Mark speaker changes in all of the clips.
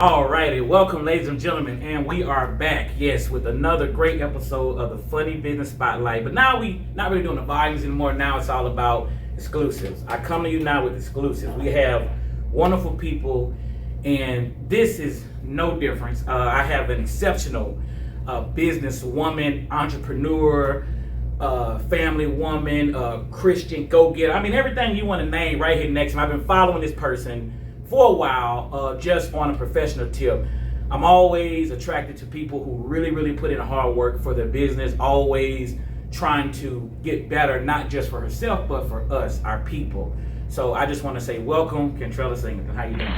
Speaker 1: Alrighty, welcome ladies and gentlemen, and we are back, yes, with another great episode of the Funny Business Spotlight. But now we not really doing the volumes anymore. Now it's all about exclusives. I come to you now with exclusives. We have wonderful people, and this is no difference. I have an exceptional businesswoman, entrepreneur, family woman, Christian go-getter. I mean, everything you want to name right here next to me. I've been following this person for a while, just on a professional tip. I'm always attracted to people who really put in hard work for their business, always trying to get better, not just for herself, but for us, our people. So I just want to say welcome, Kantrella Singleton. How you doing?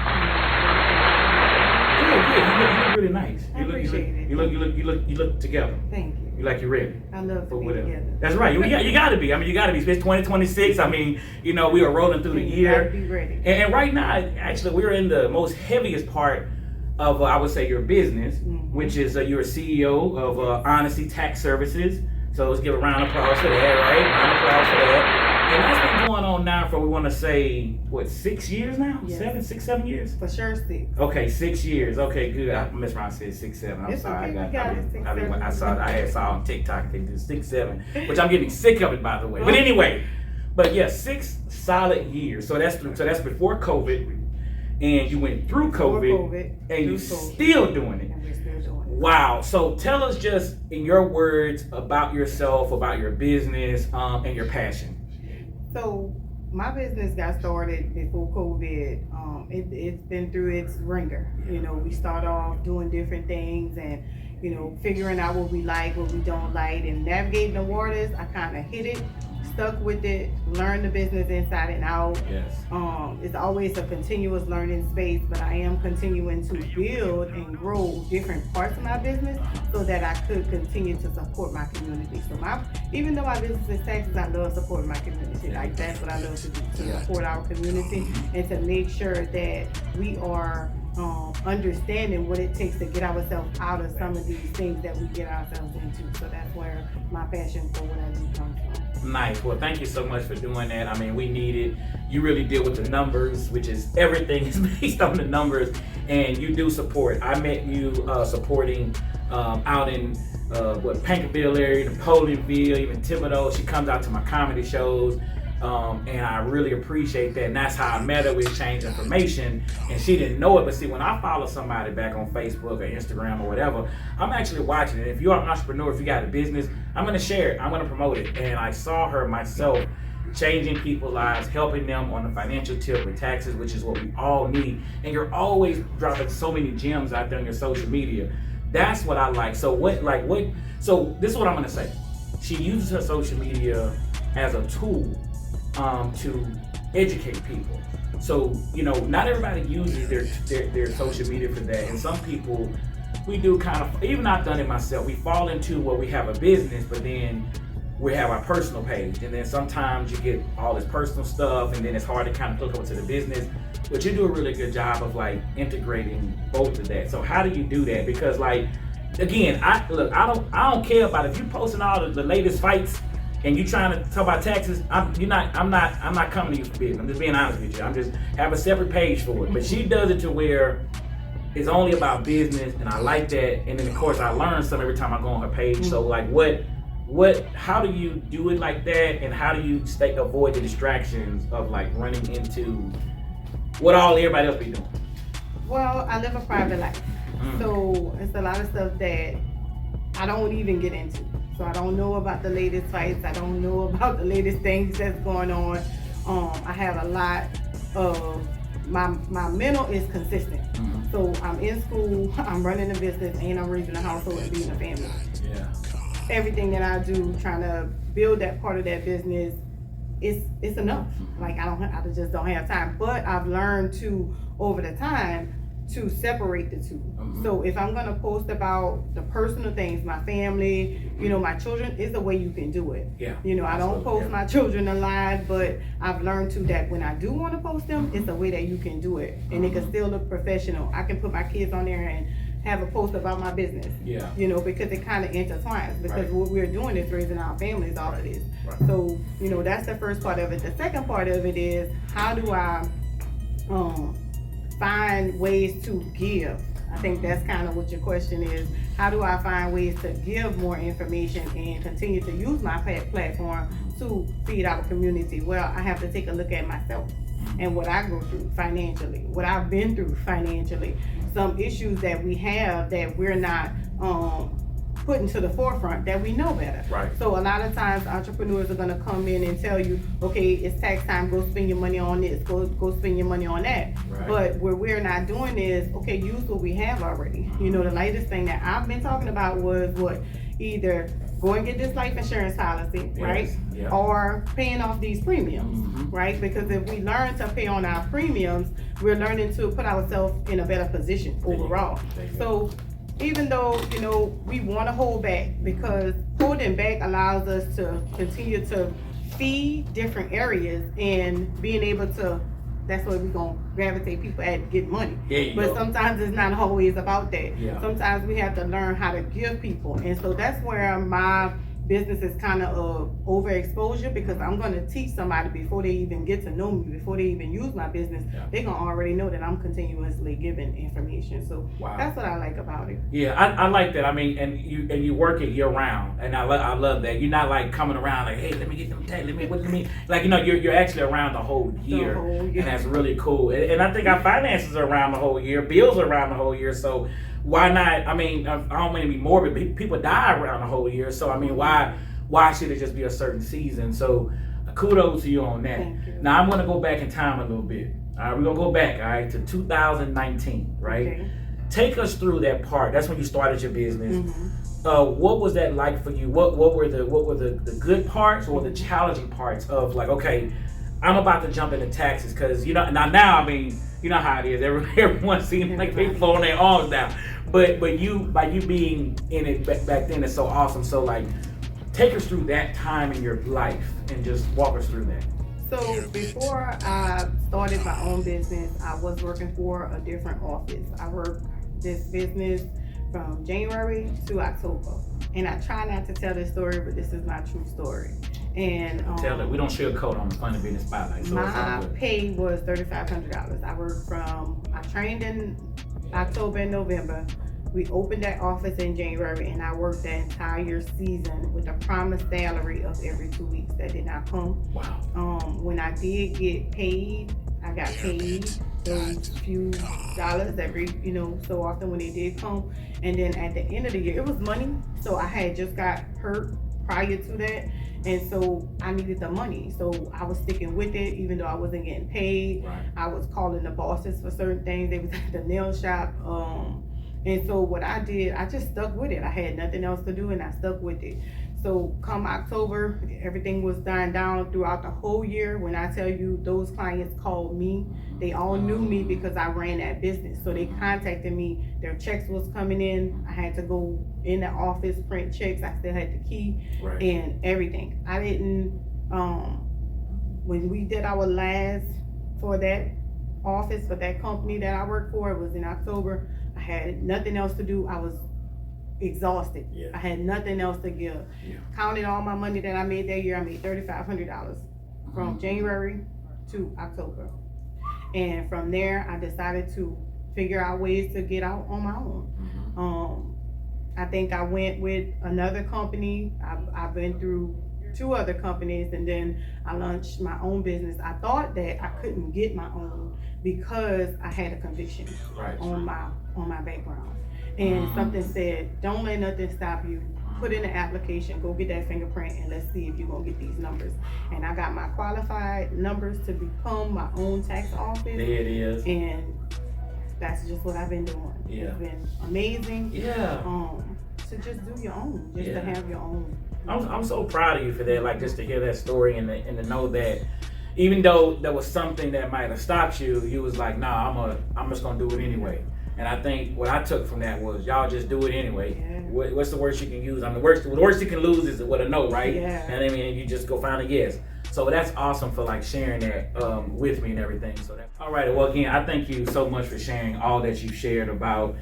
Speaker 1: Good. You look really nice.
Speaker 2: I appreciate it.
Speaker 1: You look together.
Speaker 2: Thank you.
Speaker 1: You like you're ready.
Speaker 2: I love to be together.
Speaker 1: That's right. You got to be. I mean, you got to be. It's 2026. I mean, you know, we are rolling through the year.
Speaker 2: You got to be ready.
Speaker 1: And right now, actually, we're in the most heaviest part of, I would say, your business, which is you're a CEO of Honesty Tax Services. So let's give a round of applause for that, right? Round of applause for that. And that's been going on now for, we want to say, what, 6 years now?
Speaker 2: Yes.
Speaker 1: 7 years?
Speaker 2: For sure, 6.
Speaker 1: Okay, 6 years. Okay, good. I missed around said 6, 7. I'm
Speaker 2: It's
Speaker 1: sorry.
Speaker 2: okay.
Speaker 1: I saw on TikTok they do 6, 7, which I'm getting sick of it, by the way. But anyway, but yeah, 6 solid years. So that's before COVID, and you went through COVID, and you're still doing it.
Speaker 2: And we're still doing it.
Speaker 1: Wow. So tell us just in your words about yourself, about your business, and your passion.
Speaker 2: So my business got started before COVID. It's been through its ringer. You know, we start off doing different things and, you know, figuring out what we like, what we don't like, and navigating the waters. I kind of hit it, stuck with it, learned the business inside and out.
Speaker 1: Yes.
Speaker 2: It's always a continuous learning space, but I am continuing to build and grow different parts of my business so that I could continue to support my community. So even though my business is taxes, I love supporting my community. Like that's what I love to do, to support our community and to make sure that we are understanding what it takes to get ourselves out of some of these things that we get ourselves into. So that's where my passion for what I do comes from.
Speaker 1: Nice. Well, thank you so much for doing that. I mean, we need it. You really deal with the numbers, which is everything is based on the numbers, and you do support. I met you supporting out in Pankerville area, Napoleonville, even Thibodeau. She comes out to my comedy shows. And I really appreciate that. And that's how I met her. We exchanged information, and she didn't know it. But see, when I follow somebody back on Facebook or Instagram or whatever, I'm actually watching it. If you're an entrepreneur, if you got a business, I'm going to share it. I'm going to promote it. And I saw her myself changing people's lives, helping them on the financial tip with taxes, which is what we all need. And you're always dropping so many gems out there on your social media. That's what I like. So so this is what I'm going to say. She uses her social media as a tool to educate people. So, you know, not everybody uses their social media for that. And some people, we do kind of, even I've done it myself, we fall into where we have a business, but then we have our personal page. And then sometimes you get all this personal stuff, and then it's hard to kind of click over to the business. But you do a really good job of like integrating both of that. So how do you do that? Because like, again, I don't care about if you posting all the latest fights and you trying to talk about taxes. I'm not coming to you for business. I'm just being honest with you. I'm just have a separate page for it. But she does it to where it's only about business, and I like that. And then of course I learn something every time I go on her page. So like, how do you do it like that, and how do you avoid the distractions of like running into what all everybody else be doing?
Speaker 2: Well, I live a private life, so it's a lot of stuff that I don't even get into. So I don't know about the latest fights. I don't know about the latest things that's going on. I have a lot of my mental is consistent. So I'm in school, I'm running a business, and I'm raising a household and being a family.
Speaker 1: Yeah.
Speaker 2: Everything that I do, trying to build that part of that business, it's enough. Like I just don't have time. But I've learned to over the time to separate the two. So if I'm gonna post about the personal things, my family, you know, my children, is the way you can do it.
Speaker 1: Yeah.
Speaker 2: You know, I don't post my children alive, but I've learned to that when I do want to post them, it's a way that you can do it, and it can still look professional. I can put my kids on there and have a post about my business.
Speaker 1: Yeah.
Speaker 2: You know, because it kind of intertwines. Because what we're doing is raising our families off of this.
Speaker 1: Right.
Speaker 2: So, you know, that's the first part of it. The second part of it is, how do I find ways to give I think that's kind of what your question is. How do I find ways to give more information and continue to use my platform to feed our community? Well, I have to take a look at myself and what I go through financially, what I've been through financially, some issues that we have that we're not putting to the forefront, that we know better.
Speaker 1: Right.
Speaker 2: So a lot of times entrepreneurs are gonna come in and tell you, okay, it's tax time, go spend your money on this, go spend your money on that.
Speaker 1: Right.
Speaker 2: But what we're not doing is, okay, use what we have already. You know, the latest thing that I've been talking about was either go and get this life insurance policy, right?
Speaker 1: Yeah.
Speaker 2: Or paying off these premiums, right? Because if we learn to pay on our premiums, we're learning to put ourselves in a better position overall. So even though, you know, we want to hold back, because holding back allows us to continue to feed different areas and being able to, that's where we're going to gravitate people at, get money. But sometimes it's not always about that.
Speaker 1: Yeah.
Speaker 2: Sometimes we have to learn how to give people. And so that's where my business is kind of overexposure, because I'm going to teach somebody before they even get to know me, before they even use my business, they're going to already know that I'm continuously giving information. So that's what I like about it.
Speaker 1: Yeah, I like that. I mean, and you work it year round, and I love that. You're not like coming around like, hey, let me get them tags, what do you mean? Like, you know, you're actually around the whole year, and that's really cool. And I think our finances are around the whole year, bills are around the whole year, so why not? I mean, I don't mean to be morbid, but people die around the whole year. So I mean, why should it just be a certain season? So kudos to you on that. Now I'm gonna go back in time a little bit. All right, we're gonna go back, all right, to 2019, right?
Speaker 2: Okay.
Speaker 1: Take us through that part. That's when you started your business. What was that like for you? What were the good parts or the challenging parts of, like, okay, I'm about to jump into taxes, because you know now I mean, you know how it is. Everyone seems like they throwing their arms down. But you, by you being in it back then, is so awesome. So like, take us through that time in your life and just walk us through that.
Speaker 2: So before I started my own business, I was working for a different office. I worked this business from January to October. And I try not to tell this story, but this is my true story. And
Speaker 1: tell it. We don't sugarcoat on the Funny Business Spotlight. So
Speaker 2: my pay was $3,500. I trained in October and November. We opened that office in January, and I worked that entire season with a promised salary of every 2 weeks. That did not come.
Speaker 1: Wow.
Speaker 2: When I did get paid, I got paid those few dollars every, so often when they did come. And then at the end of the year, it was money. So I had just got hurt prior to that. And so I needed the money. So I was sticking with it, even though I wasn't getting paid.
Speaker 1: Right.
Speaker 2: I was calling the bosses for certain things. They was at the nail shop. And so what I did, I just stuck with it. I had nothing else to do, and I stuck with it. So come October, everything was dying down throughout the whole year. When I tell you, those clients called me. They all knew me because I ran that business. So they contacted me. Their checks was coming in. I had to go in the office, print checks. I still had the key and everything. I didn't, when we did our last for that office, for that company that I worked for, it was in October. I had nothing else to do. I was exhausted. I had nothing else to give. Counted all my money that I made that year. I made $3,500 from January to October. And from there, I decided to figure out ways to get out on my own. I think I went with another company. I've been through 2 other companies, and then I launched my own business. I thought that I couldn't get my own because I had a conviction on my background. And something said, don't let nothing stop you. Put in an application, go get that fingerprint, and let's see if you're gonna get these numbers. And I got my qualified numbers to become my own tax office.
Speaker 1: There it is.
Speaker 2: And that's just what I've been doing. It's been amazing. To just do your own, to have your own.
Speaker 1: I'm so proud of you for that, like, just to hear that story and to know that even though there was something that might have stopped you, you was like, nah, I'm just gonna do it anyway. And I think what I took from that was, y'all just do it anyway. What's the worst you can use? I mean, the worst you can lose is what a no, right? And I mean, you just go find a yes. So that's awesome for like sharing that with me and everything. So that's all right. Well, again, I thank you so much for sharing all that you shared about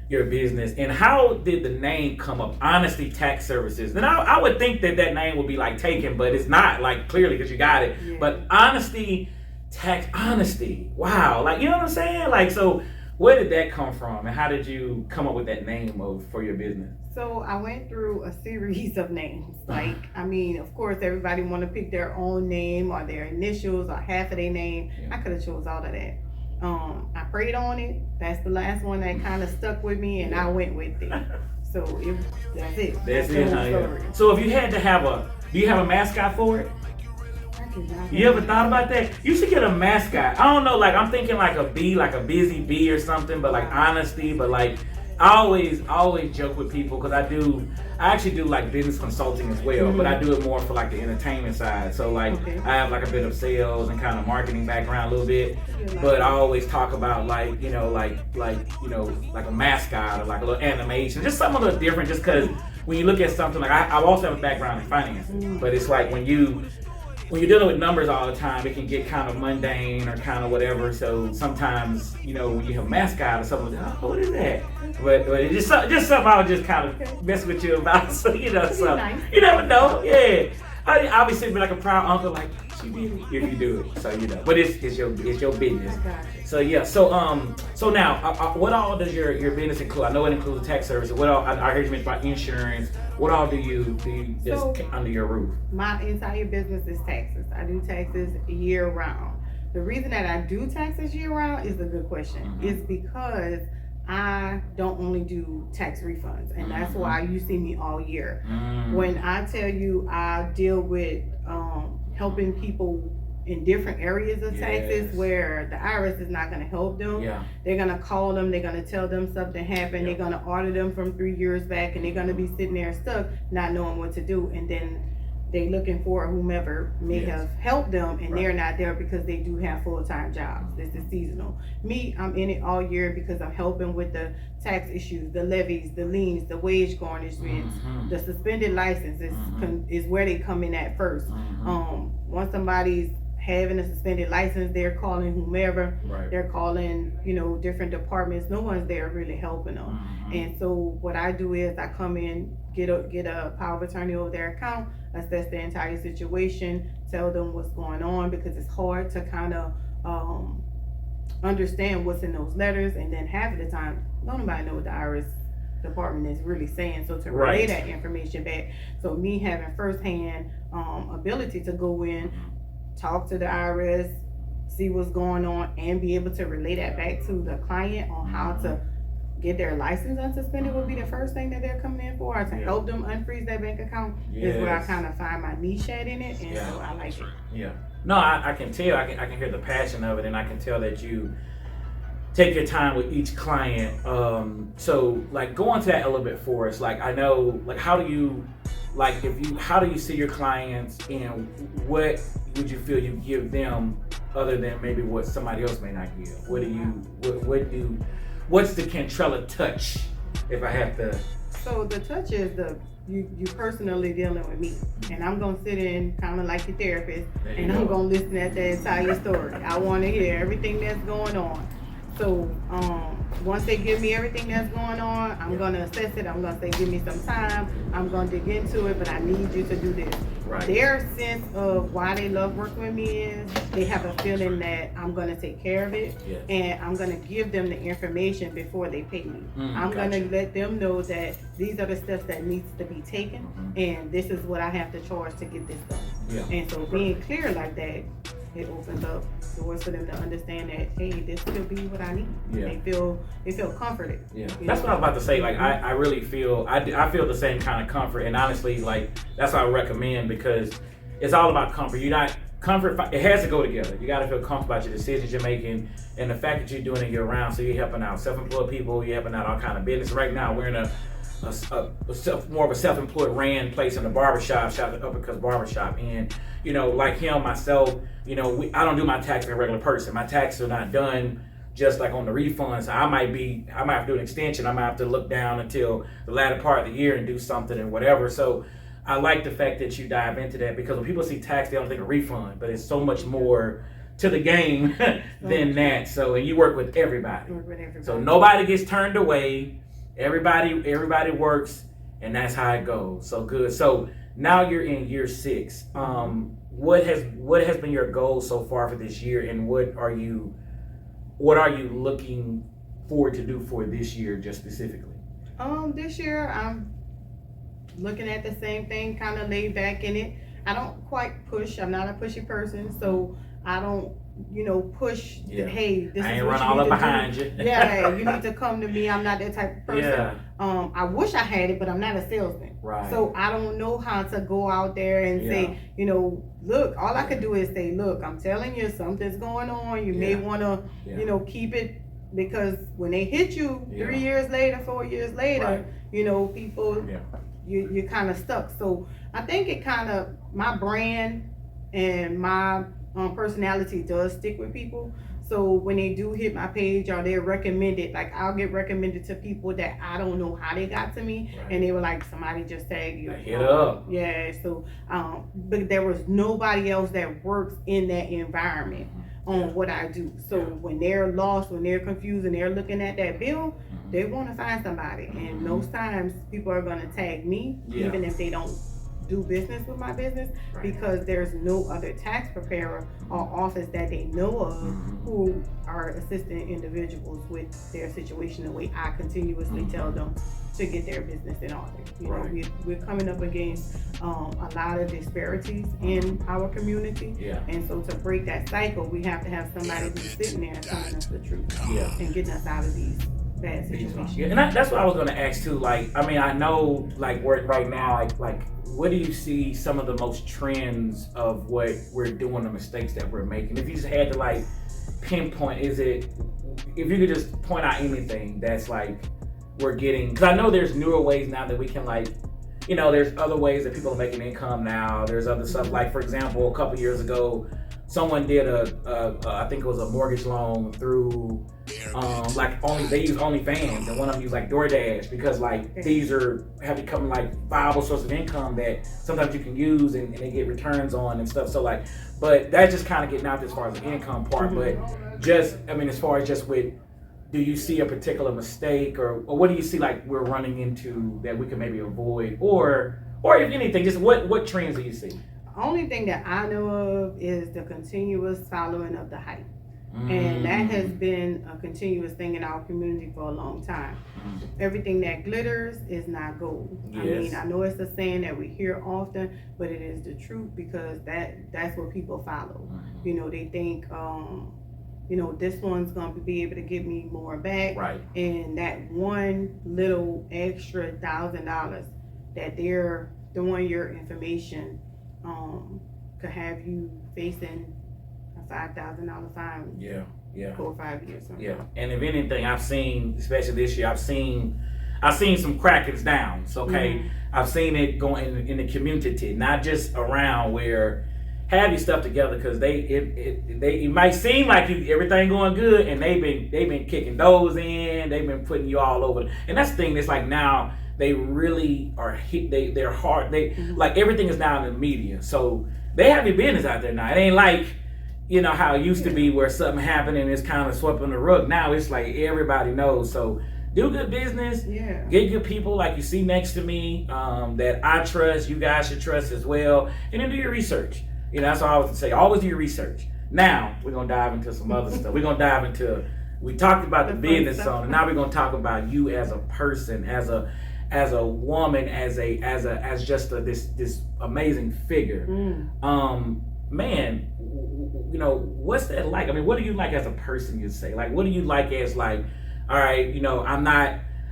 Speaker 1: your business. And how did the name come up? Honesty Tax Services. And I would think that name would be like taken, but it's not, like, clearly, because you got it. But Honesty Tax, honesty. Wow. Like, you know what I'm saying? Like, so Where did that come from, and how did you come up with that name for your business?
Speaker 2: So I went through a series of names. Like, I mean, of course, everybody want to pick their own name or their initials or half of their name. Yeah. I could have chose all of that. I prayed on it. That's the last one that kind of stuck with me, and I went with it. So that's it.
Speaker 1: That's it. Yeah. So if you had to have do you have a mascot for it? You ever thought about that? You should get a mascot. I don't know, like I'm thinking like a bee, like a busy bee or something, but like honesty, but like I always joke with people because I actually do like business consulting as well, but I do it more for like the entertainment side. So like I have like a bit of sales and kind of marketing background a little bit, but I always talk about like like a mascot or like a little animation, just something a little different. Just because when you look at something like I also have a background in finance, but it's like when you're dealing with numbers all the time, it can get kind of mundane or kind of whatever. So sometimes, when you have a mascot or something, oh, what is that? But it's just something I would just kind of mess with you about. So, so nice. You never know. Yeah. I'll be sitting like a proud uncle, like, she did it if you do it. So, but it's your business. So, yeah. So now, what all does your business include? I know it includes tax services. What all, I heard you mention about insurance. What all do you just under your roof?
Speaker 2: My entire business is taxes. I do taxes year round. The reason that I do taxes year round is a good question. It's because I don't only do tax refunds, and that's why you see me all year. When I tell you I deal with helping people in different areas of taxes where the IRS is not going to help them. They're going to call them, they're going to tell them something happened, they're going to audit them from 3 years back, and they're going to be sitting there stuck not knowing what to do, and then they looking for whomever may have helped them, and they're not there because they do have full-time jobs. This is seasonal. Me, I'm in it all year because I'm helping with the tax issues, the levies, the liens, the wage garnishments, the suspended license is where they come in at first. Once somebody's having a suspended license, they're calling whomever, they're calling, different departments. No one's there really helping them. And so what I do is I come in, get a power of attorney over their account, assess the entire situation, tell them what's going on, because it's hard to kind of understand what's in those letters, and then half of the time, nobody knows what the IRS department is really saying. So to relay that information back, so me having firsthand ability to go in, talk to the IRS, see what's going on, and be able to relay that back to the client on how to get their license unsuspended would be the first thing that they're coming in for, or to help them unfreeze their bank account is where I kind of find my niche at in it, and so I like it. Yeah.
Speaker 1: No, I can tell. I can hear the passion of it, and I can tell that you take your time with each client. So like go into that a little bit for us. Like I know, like how do you see your clients, and what would you feel you give them other than maybe what somebody else may not give? What's the Kantrella touch, if I have to?
Speaker 2: So the touch is you personally dealing with me, and I'm gonna sit in kind of like your therapist, and I'm gonna listen at the entire story. I want to hear everything that's going on. So once they give me everything that's going on, I'm gonna assess it. I'm gonna say, give me some time. I'm gonna dig into it, but I need you to do this. Their sense of why they love working with me is they have a feeling that I'm gonna take care of it, and I'm gonna give them the information before they pay me. I'm gonna let them know that these are the steps that needs to be taken, and this is what I have to charge to get this done. And so being clear like that, it opens up doors for them to understand that, hey, this could be what I need. They feel comforted.
Speaker 1: That's what I was about to say. Like I really feel I feel the same kind of comfort, and honestly, like that's what I recommend, because it's all about comfort. You're not comfort. It has to go together. You got to feel comfortable about your decisions you're making, and the fact that you're doing it year round. So you're helping out self-employed people. You're helping out all kind of business. Right now, we're in more of a self-employed ran place in the barbershop, shout out to Uppercuts Barbershop, and like him, myself, I don't do my taxes like a regular person. My taxes are not done just like on the refunds. I might have to do an extension. I might have to look down until the latter part of the year and do something and whatever. So I like the fact that you dive into that, because when people see tax, they don't think a refund, but it's so much more to the game than that. So, and you work with everybody. So nobody gets turned away. Everybody works, and that's how it goes. So good. So now you're in year 6. What has been your goal so far for this year, and what are you looking forward to do for this year, just specifically?
Speaker 2: This year I'm looking at the same thing, kind of laid back in it. I don't quite push. I'm not a pushy person, so I don't, push.
Speaker 1: Yeah.
Speaker 2: Hey, this
Speaker 1: I
Speaker 2: is
Speaker 1: ain't
Speaker 2: what
Speaker 1: run
Speaker 2: you
Speaker 1: all
Speaker 2: need
Speaker 1: up
Speaker 2: to
Speaker 1: behind
Speaker 2: do.
Speaker 1: you.
Speaker 2: Yeah, you need to come to me. I'm not that type of person.
Speaker 1: Yeah.
Speaker 2: I wish I had it, but I'm not a salesman.
Speaker 1: Right.
Speaker 2: So I don't know how to go out there and say, look, all I could do is say, look, I'm telling you something's going on. You may want to, keep it, because when they hit you 3 years later, 4 years later, people, you're kind of stuck. So I think it kind of, my brand and my personality does stick with people. So when they do hit my page or they're recommended, like I'll get recommended to people that I don't know how they got to me, and they were like, somebody just tagged you.
Speaker 1: Hit up.
Speaker 2: Yeah. So, but there was nobody else that works in that environment on what I do. So when they're lost, when they're confused, and they're looking at that bill, they want to find somebody. And most times people are going to tag me, even if they don't do business with my business, because there's no other tax preparer or office that they know of who are assisting individuals with their situation the way I continuously tell them to get their business in order. We're coming up against a lot of disparities in our community, and so to break that cycle, we have to have somebody who's sitting there telling us the truth and getting us out of these bad situations.
Speaker 1: And that's what I was going to ask too. Like, I mean, I know, like, right now, like, what do you see some of the most trends of what we're doing, the mistakes that we're making? If you just had to like pinpoint, if you could just point out anything that's like we're getting, because I know there's newer ways now that we can like, there's other ways that people are making income now. There's other stuff, like for example, a couple years ago, someone did I think it was a mortgage loan through they use OnlyFans, and one of them used like DoorDash, because like these have become like viable source of income that sometimes you can use and they get returns on and stuff. So like, but that's just kind of getting out as far as the income part. But just, I mean, as far as just with, do you see a particular mistake or what do you see like we're running into that we can maybe avoid, or if anything, just what trends do you see?
Speaker 2: The only thing that I know of is the continuous following of the hype. And that has been a continuous thing in our community for a long time. Everything that glitters is not gold. I mean, I know it's a saying that we hear often, but it is the truth, because that's what people follow. They think, this one's going to be able to give me more back. And that one little extra $1,000 that they're throwing your information could have you facing a $5,000 fine. 4 or 5 years.
Speaker 1: And if anything, I've seen, especially this year, I've seen some crackers down. So I've seen it going in the community, not just around where have your stuff together, because it might seem like everything going good, and they've been kicking those in, they've been putting you all over, and that's the thing. It's like now they really are hit. They're hard. Like everything is now in the media, so they have your business out there now. It ain't like how it used to be where something happened and it's kind of swept on the rug. Now it's like everybody knows. So do good business. Get good people like you see next to me that I trust. You guys should trust as well, and then do your research. That's all I was to say. Always do your research. Now we're gonna dive into some other stuff. We're gonna dive into. We talked about the business on, and now we're gonna talk about you as a person, as a woman, as just this amazing figure. Man, what's that like? I mean, what do you like as a person? You'd say, like, what do you like as like? All right,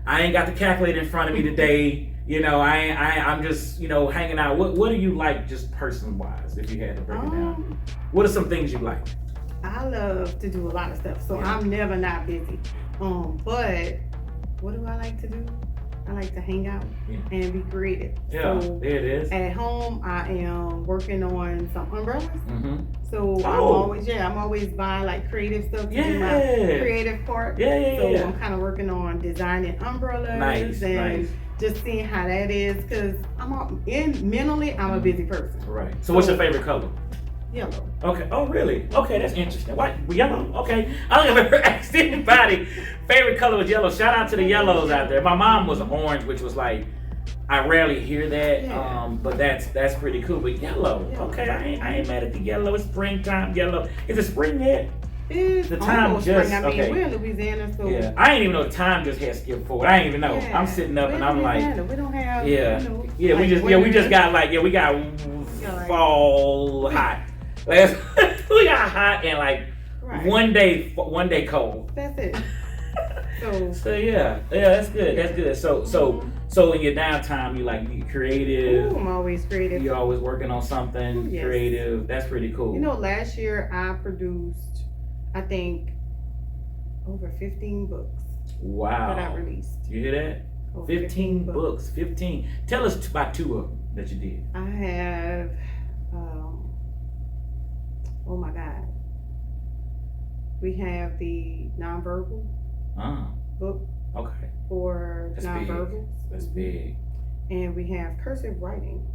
Speaker 1: I ain't got the calculator in front of me today. I'm just, hanging out. What do you like just person-wise, if you had to break it down? What are some things you like?
Speaker 2: I love to do a lot of stuff, so I'm never not busy. But what do I like to do? I like to hang out and be creative. So
Speaker 1: there it is.
Speaker 2: At home, I am working on some umbrellas. So I'm always buying like creative stuff to do my creative part. So I'm kind of working on designing umbrellas and just seeing how that is, because mentally I'm a busy person.
Speaker 1: Right. So what's your favorite color?
Speaker 2: Yellow.
Speaker 1: Okay. Oh, really? Okay, that's interesting. Why yellow? Okay. I don't ever asked anybody favorite color was yellow. Shout out to the yellows out there. My mom was orange, which was like, I rarely hear that, but that's pretty cool. But yellow. Okay, I ain't mad at the yellow. It's springtime yellow. Is it spring yet?
Speaker 2: It's
Speaker 1: the time
Speaker 2: almost
Speaker 1: just
Speaker 2: spring. I mean,
Speaker 1: okay.
Speaker 2: we're in Louisiana, so
Speaker 1: Yeah, I ain't even know the time just had skipped forward. I ain't even know.
Speaker 2: yeah,
Speaker 1: I'm sitting up
Speaker 2: we're
Speaker 1: and
Speaker 2: in
Speaker 1: I'm like,
Speaker 2: Louisiana. We don't have,
Speaker 1: yeah,
Speaker 2: you know,
Speaker 1: yeah,
Speaker 2: like
Speaker 1: we just got like, we got
Speaker 2: like,
Speaker 1: fall hot. Last we got hot and like
Speaker 2: right.
Speaker 1: one day cold.
Speaker 2: That's it.
Speaker 1: So yeah, that's good. That's good. So in your downtime, you creative.
Speaker 2: Ooh, I'm always creative.
Speaker 1: You're always working on something
Speaker 2: Yes.
Speaker 1: creative. That's pretty cool.
Speaker 2: You know, last year I produced, I think, over 15 books
Speaker 1: Wow.
Speaker 2: that I released.
Speaker 1: You hear that?
Speaker 2: Over
Speaker 1: 15 books. 15. Tell us about 2 of them that you did.
Speaker 2: I have, oh my God. We have the nonverbal book
Speaker 1: Okay.
Speaker 2: for
Speaker 1: That's
Speaker 2: nonverbals.
Speaker 1: That's big.
Speaker 2: And we have cursive writing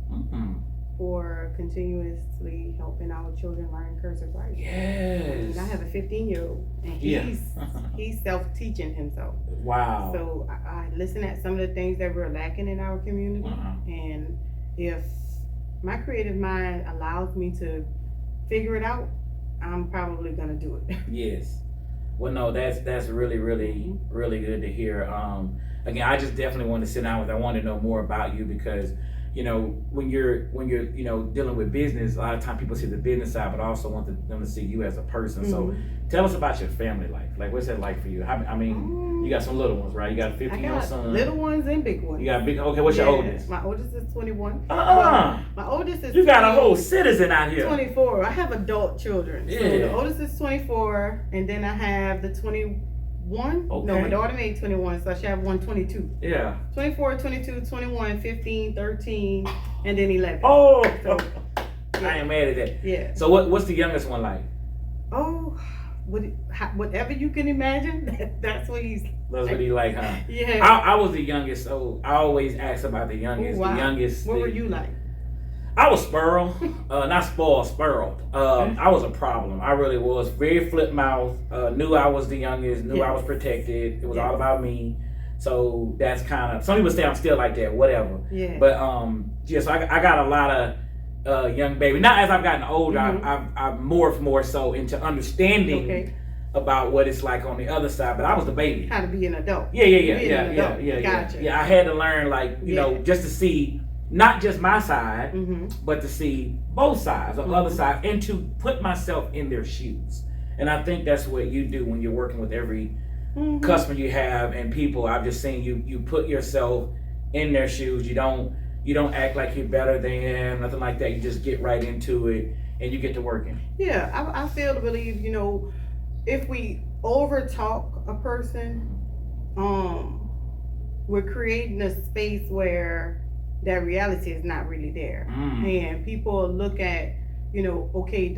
Speaker 2: for continuously helping our children learn cursive writing.
Speaker 1: Yes.
Speaker 2: And I have a 15-year-old, and he's self-teaching himself.
Speaker 1: Wow.
Speaker 2: So I listen at some of the things that we're lacking in our community, and if my creative mind allows me to figure it out, I'm probably gonna do it.
Speaker 1: Yes. Well, no, that's really, really, really good to hear. Again, I just definitely want to sit down with. I want to know more about you because, you know, when you're dealing with business, a lot of times people see the business side, but I also want them to see you as a person. So, tell us about your family life. Like, what's that like for you? I mean, you got some little ones, right? You got a 15-year-old son.
Speaker 2: Little ones and big ones.
Speaker 1: You got big. Okay, what's your oldest?
Speaker 2: My oldest is 21.
Speaker 1: My
Speaker 2: oldest is.
Speaker 1: You got a whole citizen out here.
Speaker 2: 24. I have adult children.
Speaker 1: Yeah.
Speaker 2: So the oldest is 24, and then I have the 21.
Speaker 1: Okay.
Speaker 2: No, my daughter made 21, so I should have one 22.
Speaker 1: Yeah.
Speaker 2: 24, 22, 21, 15, 13, and then 11.
Speaker 1: Oh.
Speaker 2: So,
Speaker 1: I ain't mad at that.
Speaker 2: Yeah.
Speaker 1: So what's the youngest one like?
Speaker 2: Oh, whatever you can imagine, that's what he's.
Speaker 1: That's what he like, huh?
Speaker 2: Yeah.
Speaker 1: I was the youngest, so I always ask about the youngest.
Speaker 2: Ooh, wow.
Speaker 1: The youngest.
Speaker 2: What were you like?
Speaker 1: I was spoiled, not spoiled, spoiled. I was a problem. I really was. Very flip mouth. Knew I was the youngest. Knew I was protected. It was all about me. So that's kind of. Some people say I'm still like that. Whatever.
Speaker 2: Yeah.
Speaker 1: But so I got a lot of young baby. Not as I've gotten older, I've morphed more so into understanding about what it's like on the other side. But I was the baby.
Speaker 2: How to be an adult.
Speaker 1: Yeah.
Speaker 2: Gotcha.
Speaker 1: Yeah, I had to learn, like, you know, just to see not just my side, but to see both sides, the other side, and to put myself in their shoes. And I think that's what you do when you're working with every customer you have and people. I've just seen you put yourself in their shoes. You don't act like you're better than, nothing like that. You just get right into it and you get to working.
Speaker 2: Yeah, I feel to believe, you know, if we over talk a person, we're creating a space where that reality is not really there. And people look at, you know, okay,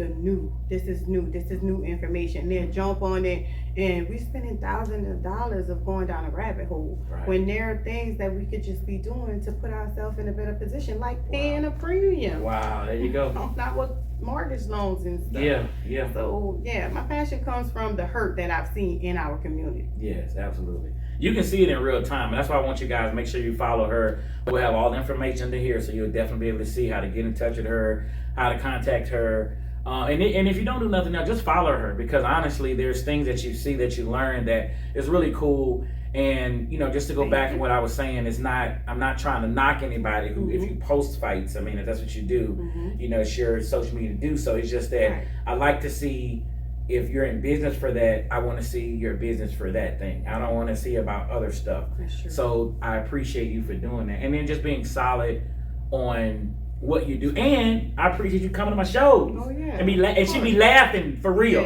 Speaker 2: this is new information. They'll jump on it, and we're spending thousands of dollars of going down a rabbit hole when there are things that we could just be doing to put ourselves in a better position, like paying a premium.
Speaker 1: Wow, there you go.
Speaker 2: Not with mortgage loans and stuff.
Speaker 1: Yeah.
Speaker 2: So my passion comes from the hurt that I've seen in our community.
Speaker 1: Yes, absolutely. You can see it in real time, and that's why I want you guys to make sure you follow her. We'll have all the information to here, so you'll definitely be able to see how to get in touch with her, how to contact her. And if you don't do nothing else, just follow her, because honestly, there's things that you see that you learn that is really cool. And, you know, just to go back to what I was saying, I'm not trying to knock anybody who, if you post fights, I mean, if that's what you do, you know, it's your social media to do so. It's just that I like to see, if you're in business for that, I want to see your business for that thing. I don't want to see about other stuff. So I appreciate you for doing that. And then just being solid on what you do. And I appreciate you coming to my shows.
Speaker 2: Oh, yeah.
Speaker 1: And she be laughing for real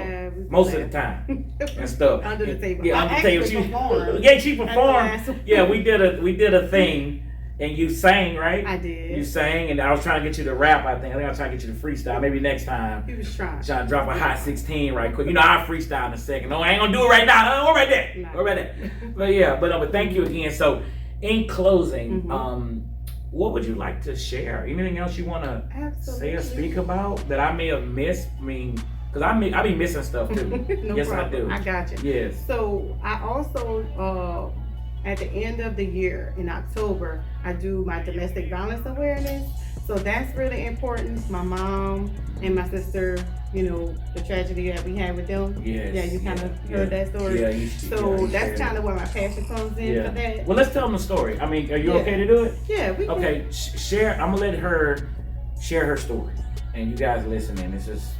Speaker 1: most of the time and stuff.
Speaker 2: Under the table.
Speaker 1: Yeah, under the table. She performed. Yeah, we did a thing. And you sang, right?
Speaker 2: I did.
Speaker 1: You sang, and I was trying to get you to rap, I think. I was trying to get you to freestyle. Maybe next time.
Speaker 2: He was trying
Speaker 1: to drop a hot 16 right quick. You know, I'll freestyle in a second. No, I ain't going to do it right now. Go right there.
Speaker 2: No.
Speaker 1: Go right there. But thank you again. So, in closing, what would you like to share? Anything else you want to say or speak about that I may have missed? I mean, because I be missing stuff, too.
Speaker 2: No
Speaker 1: yes,
Speaker 2: problem.
Speaker 1: I do.
Speaker 2: I got you.
Speaker 1: Yes.
Speaker 2: So, I also at the end of the year in October, I do my domestic violence awareness. So that's really important. My mom and my sister, you know, the tragedy that we had with them.
Speaker 1: Yes.
Speaker 2: Yeah, you kind of heard that story.
Speaker 1: Yeah,
Speaker 2: so that's kind of where my passion comes in for that.
Speaker 1: Well, let's tell them the story. I mean, are you okay to do it?
Speaker 2: Yeah, we can.
Speaker 1: Okay, share. I'm gonna let her share her story, and you guys listen in. It's just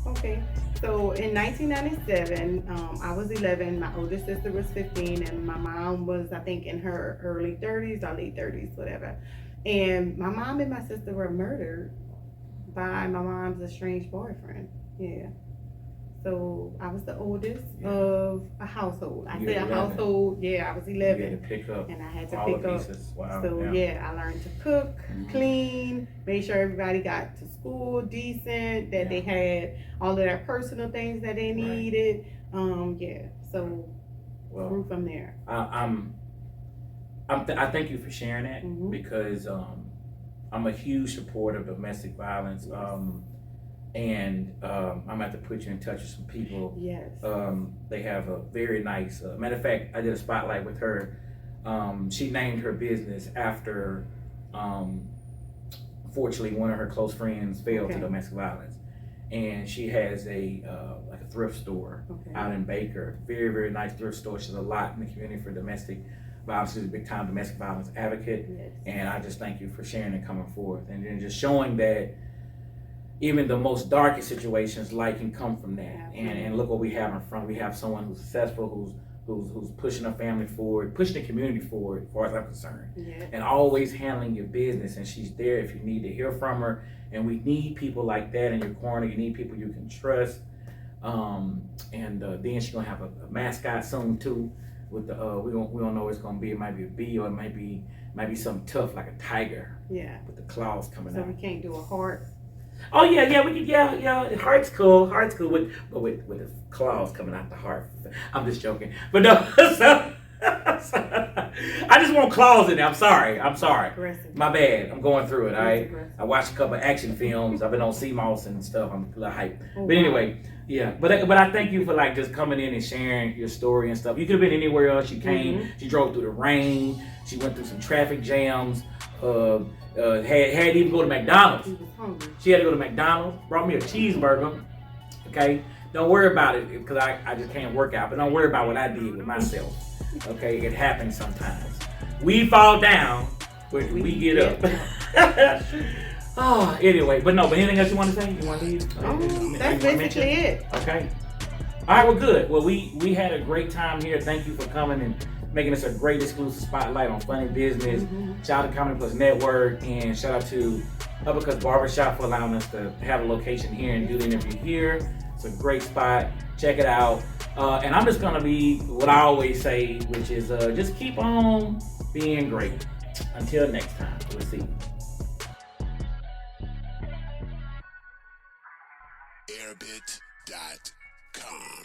Speaker 2: okay. So in 1997, I was 11. My older sister was 15, and my mom was, I think, in her early 30s or late 30s, whatever. And my mom and my sister were murdered by my mom's estranged boyfriend. Yeah. So I was the oldest of a household. I say a household. Yeah, I was 11.
Speaker 1: You had to pick up,
Speaker 2: and I had to
Speaker 1: all
Speaker 2: pick
Speaker 1: the
Speaker 2: up.
Speaker 1: pieces. Wow.
Speaker 2: So I learned to cook, clean, made sure everybody got to school decent, that they had all of their personal things that they needed. So grew from there.
Speaker 1: I thank you for sharing that because I'm a huge supporter of domestic violence. And I'm gonna have to put you in touch with some people.
Speaker 2: Yes.
Speaker 1: They have a very nice. Matter of fact, I did a spotlight with her. She named her business after, unfortunately, one of her close friends fell to domestic violence, and she has a like a thrift store out in Baker. Very, very nice thrift store. She's a lot in the community for domestic violence. She's a big time domestic violence advocate, and I just thank you for sharing and coming forth, and then just showing that even the most darkest situations, light can come from that. And look what we have in front. We have someone who's successful, who's pushing her family forward, pushing the community forward, as far as I'm concerned, and always handling your business. And she's there if you need to hear from her. And we need people like that in your corner. You need people you can trust. Then she's gonna have a mascot soon too. With the we don't know what it's gonna be. It might be a bee, or it might be something tough like a tiger.
Speaker 2: Yeah.
Speaker 1: With the claws coming out.
Speaker 2: So we can't do a heart.
Speaker 1: Oh we can Heart's cool, with the claws coming out the heart. I'm just joking, but no. So, I just want claws in there. I'm sorry.
Speaker 2: Aggressive.
Speaker 1: My bad. I'm going through it. I watched a couple of action films. I've been on C-Bazz and stuff. I'm a little hyped. But anyway, But I thank you for like just coming in and sharing your story and stuff. You could have been anywhere else. You came. She drove through the rain. She went through some traffic jams. Had to even go to McDonald's.
Speaker 2: She was hungry.
Speaker 1: She had to go to McDonald's. Brought me a cheeseburger. Okay, don't worry about it because I just can't work out. But don't worry about what I did with myself. Okay, it happens sometimes. We fall down, but we get up. Anyway, but anything else you want to say? You want to leave?
Speaker 2: That's basically it.
Speaker 1: Okay. All right, well, good. Well, we had a great time here. Thank you for coming and making us a great exclusive spotlight on funny business. Shout out to Comedy Plus Network, and shout out to Uppercuts Barbershop for allowing us to have a location here and do the interview here. It's a great spot. Check it out. And I'm just gonna be what I always say, which is just keep on being great. Until next time, we'll see you.
Speaker 3: Airbit.com